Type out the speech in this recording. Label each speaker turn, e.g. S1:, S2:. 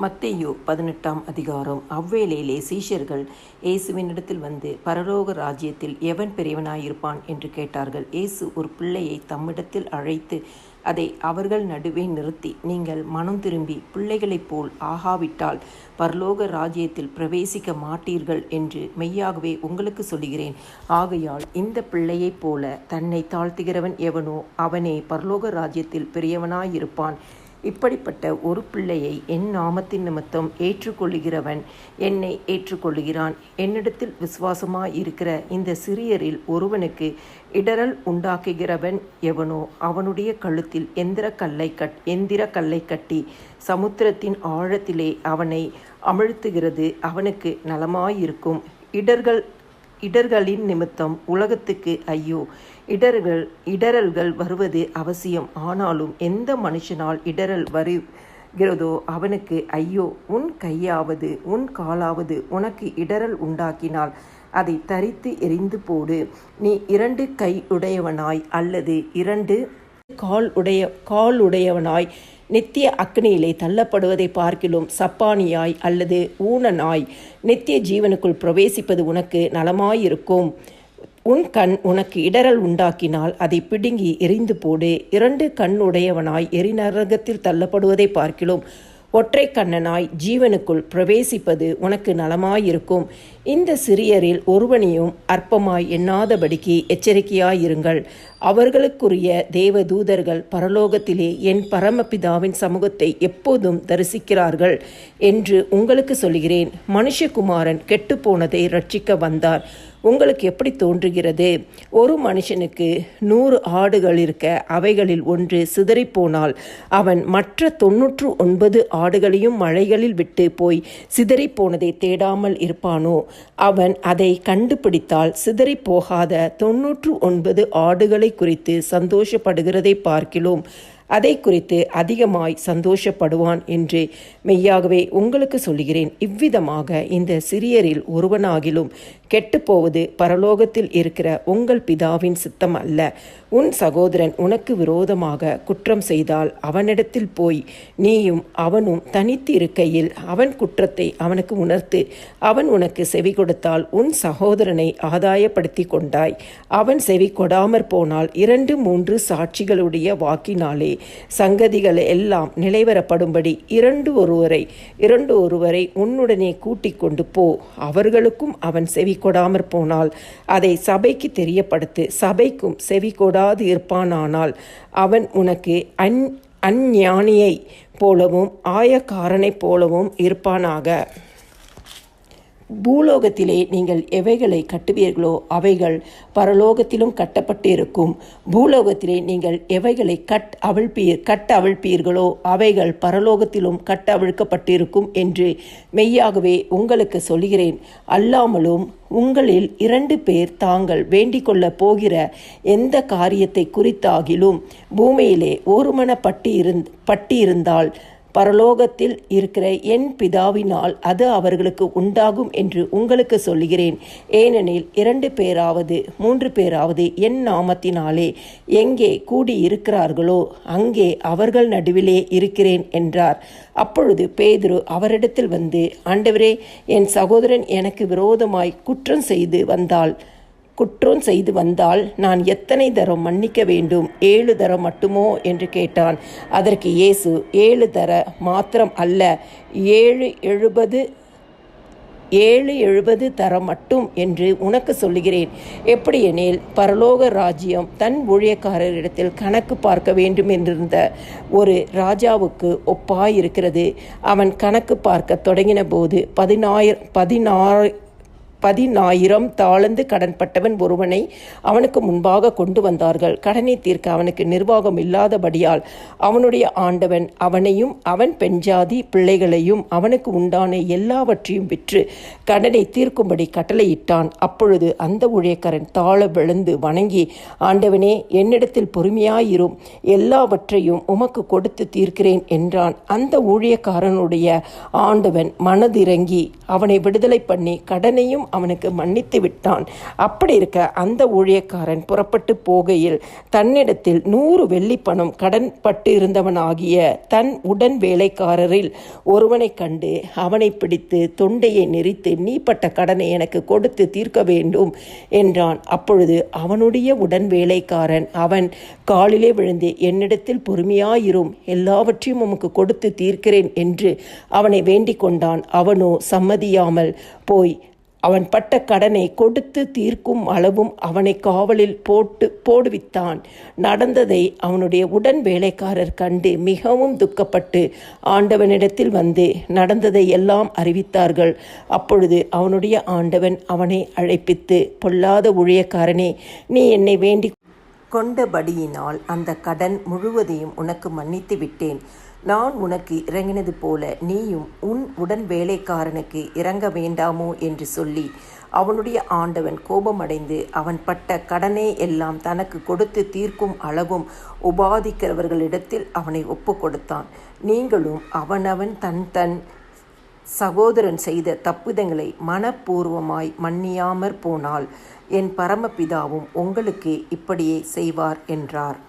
S1: மத்தேயு 18ஆம் அதிகாரம். அவ்வேளையிலே சீஷர்கள் இயேசுவினிடத்தில் வந்து, பரலோக ராஜ்யத்தில் எவன் பெரியவனாயிருப்பான் என்று கேட்டார்கள். இயேசு ஒரு பிள்ளையை தம்மிடத்தில் அழைத்து அதை அவர்கள் நடுவே நிறுத்தி, நீங்கள் மனம் திரும்பி பிள்ளைகளைப் போல் ஆகாவிட்டால் பரலோக ராஜ்யத்தில் பிரவேசிக்க மாட்டீர்கள் என்று மெய்யாகவே உங்களுக்கு சொல்லுகிறேன். ஆகையால் இந்த பிள்ளையைப் போல தன்னை தாழ்த்துகிறவன் எவனோ அவனே பரலோக ராஜ்யத்தில் பெரியவனாயிருப்பான். இப்படிப்பட்ட ஒரு பிள்ளையை என் நாமத்தின் நிமித்தம் ஏற்றுக்கொள்ளுகிறவன் என்னை ஏற்றுக்கொள்ளுகிறான். என்னிடத்தில் விசுவாசமாயிருக்கிற இந்த சிறியரில் ஒருவனுக்கு இடறல் உண்டாக்குகிறவன் எவனோ அவனுடைய கழுத்தில் எந்திர கல்லை கட்டி சமுத்திரத்தின் ஆழத்திலே அவனை அமிழ்த்துகிறது அவனுக்கு நலமாயிருக்கும். இடர்களின் நிமித்தம் உலகத்துக்கு ஐயோ! இடறல்கள் வருவது அவசியம். ஆனாலும் எந்த மனுஷனால் இடறல் வருகிறதோ அவனுக்கு ஐயோ! உன் கையாவது உன் காலாவது உனக்கு இடறல் உண்டாக்கினால் அதை தரித்து எறிந்து போடு. நீ 2 கை உடையவனாய் அல்லது 2 காலுடையவனாய் நித்திய அக்னியிலே தள்ளப்படுவதை பார்க்கிலும் சப்பானியாய் அல்லது ஊனனாய் நித்திய ஜீவனுக்குள் பிரவேசிப்பது உனக்கு நலமாயிருக்கும். உன் கண் உனக்கு இடறல் உண்டாக்கினால் அதை பிடுங்கி எறிந்து போடு. 2 கண்ணுடையவனாய் எரிநரகத்தில் தள்ளப்படுவதை பார்க்கிலும் ஒற்றை கண்ணனாய் ஜீவனுக்குள் பிரவேசிப்பது உனக்கு நலமாயிருக்கும். இந்த சிறியரில் ஒருவனையும் அற்பமாய் எண்ணாதபடிக்கு எச்சரிக்கையாயிருங்கள். அவர்களுக்குரிய தேவதூதர்கள் பரலோகத்திலே என் பரமபிதாவின் சமூகத்தை எப்போதும் தரிசிக்கிறார்கள் என்று உங்களுக்கு சொல்கிறேன். மனுஷகுமாரன் கெட்டுப்போனதை ரட்சிக்க வந்தார். உங்களுக்கு எப்படி தோன்றுகிறது? ஒரு மனுஷனுக்கு 100 ஆடுகள் இருக்க அவைகளில் ஒன்று சிதறிப்போனால் அவன் மற்ற 99 ஆடுகளையும் மழைகளில் விட்டு போய் சிதறிப்போனதை தேடாமல் இருப்பானோ? அவன் அதை கண்டுபிடித்தால் சிதறிப்போகாத 99 ஆடுகளை குறித்து சந்தோஷப்படுகிறதை பார்க்கிலும் அதை குறித்து அதிகமாய் சந்தோஷப்படுவான் என்று மெய்யாகவே உங்களுக்கு சொல்கிறேன். இவ்விதமாக இந்த சிறியரில் ஒருவனாகிலும் கெட்டுப்போவது பரலோகத்தில் இருக்கிற உங்கள் பிதாவின் சித்தம் அல்ல. உன் சகோதரன் உனக்கு விரோதமாக குற்றம் செய்தால் அவனிடத்தில் போய் நீயும் அவனும் தனித்து இருக்கையில் அவன் குற்றத்தை அவனுக்கு உணர்த்து. அவன் உனக்கு செவி கொடுத்தால் உன் சகோதரனை ஆதாயப்படுத்தி கொண்டாய். அவன் செவி கொடாமற் போனால் 2-3 சாட்சிகளுடைய வாக்கினாலே சங்கதிகள் எல்லாம் நிலைவரப்படும்படி இரண்டு ஒருவரை உன்னுடனே கூட்டிக் கொண்டு போ. அவர்களுக்கும் அவன் செவி கொடாமற் போனால் அதை சபைக்கு தெரியப்படுத்து. சபைக்கும் செவி கொடாது இருப்பானானால் அவன் உனக்கு அஞ்ஞானியைப் போலவும் ஆயக்காரனைப் போலவும் இருப்பானாக. பூலோகத்திலே நீங்கள் எவைகளை கட்டுவீர்களோ அவைகள் பரலோகத்திலும் கட்டப்பட்டிருக்கும். பூலோகத்திலே நீங்கள் எவைகளை கட்டவிழ்ப்பீர்களோ அவைகள் பரலோகத்திலும் கட்டவிழ்க்கப்பட்டிருக்கும் என்று மெய்யாகவே உங்களுக்கு சொல்கிறேன். அல்லாமலும் உங்களில் 2 பேர் தாங்கள் வேண்டிக் கொள்ள போகிற எந்த காரியத்தை குறித்தாகிலும் பூமியிலே ஒருமனப்பட்டிருந்தால் பரலோகத்தில் இருக்கிற என் பிதாவினால் அது அவர்களுக்கு உண்டாகும் என்று உங்களுக்கு சொல்கிறேன். ஏனெனில் 2 பேராவது 3 பேராவது என் நாமத்தினாலே எங்கே கூடியிருக்கிறார்களோ அங்கே அவர்கள் நடுவிலே இருக்கிறேன் என்றார். அப்பொழுது பேதுரு அவரிடத்தில் வந்து, ஆண்டவரே, என் சகோதரன் எனக்கு விரோதமாய் குற்றம் செய்து வந்தால் நான் எத்தனை தரம் மன்னிக்க வேண்டும்? 7 தரம் மட்டுமோ என்று கேட்டான். அதற்கு இயேசு, 7 தர மாத்திரம் அல்ல, 70 தரம் மட்டும் என்று உனக்கு சொல்லுகிறேன். எப்படியெனில் பரலோக ராஜ்யம் தன் ஊழியக்காரரிடத்தில் கணக்கு பார்க்க வேண்டும் என்றிருந்த ஒரு ராஜாவுக்கு ஒப்பாயிருக்கிறது. அவன் கணக்கு பார்க்க தொடங்கின போது 10,000 தாலந்து கடன்பட்டவன் ஒருவனை அவனுக்கு முன்பாக கொண்டு வந்தார்கள். கடனை தீர்க்க அவனுக்கு நிர்வாகம் இல்லாதபடியால் அவனுடைய ஆண்டவன் அவனையும் அவன் பெண்ஜாதி பிள்ளைகளையும் அவனுக்கு உண்டான எல்லாவற்றையும் விற்று கடனை தீர்க்கும்படி கட்டளையிட்டான். அப்பொழுது அந்த ஊழியக்காரன் தாழ விழுந்து வணங்கி, ஆண்டவனே, என்னிடத்தில் பொறுமையாயிரும், எல்லாவற்றையும் உமக்கு கொடுத்து தீர்க்கிறேன் என்றான். அந்த ஊழியக்காரனுடைய ஆண்டவன் மனதிறங்கி அவனை விடுதலை பண்ணி கடனையும் அவனுக்கு மன்னித்து விட்டான். அப்படி இருக்க அந்த ஊழியக்காரன் புறப்பட்டு போகையில் தன்னிடத்தில் 100 வெள்ளிப்பணம் கடன் பட்டு இருந்தவனாகிய தன் உடன் வேலைக்காரரில் ஒருவனை கண்டு அவனை பிடித்து தொண்டையை நெரித்து, நீ பட்ட கடனை எனக்கு கொடுத்து தீர்க்க வேண்டும் என்றான். அப்பொழுது அவனுடைய உடன் வேலைக்காரன் அவன் காலிலே விழுந்து, என்னிடத்தில் பொறுமையாயிரும், எல்லாவற்றையும் உமக்கு கொடுத்து தீர்க்கிறேன் என்று அவனை வேண்டிக் கொண்டான். அவனோ சம்மதியாமல் போய் அவன் பட்ட கடனை கொடுத்து தீர்க்கும் அளவும் அவனை காவலில் போடுவித்தான். நடந்ததை அவனுடைய உடன் வேலைக்காரர் கண்டு மிகவும் துக்கப்பட்டு ஆண்டவனிடத்தில் வந்து நடந்ததை எல்லாம் அறிவித்தார்கள். அப்பொழுது அவனுடைய ஆண்டவன் அவனை அழைப்பித்து, பொல்லாத ஊழியக்காரனே, நீ என்னை வேண்டி கொண்டபடியினால் அந்த கடன் முழுவதையும் உனக்கு மன்னித்து விட்டேன். நான் உனக்கு இறங்கினது போல நீயும் உன் உடன் வேலைக்காரனுக்கு இறங்க வேண்டாமோ என்று சொல்லி அவனுடைய ஆண்டவன் கோபமடைந்து அவன் பட்ட கடனே எல்லாம் தனக்கு கொடுத்து தீர்க்கும் அளவும் உபாதிக்கிறவர்களிடத்தில் அவனை ஒப்பு கொடுத்தான். நீங்களும் அவனவன் தன் சகோதரன் செய்த தப்புதங்களை மனப்பூர்வமாய் மன்னியாமற் போனால் என் பரமபிதாவும் உங்களுக்கு இப்படியே செய்வார் என்றார்.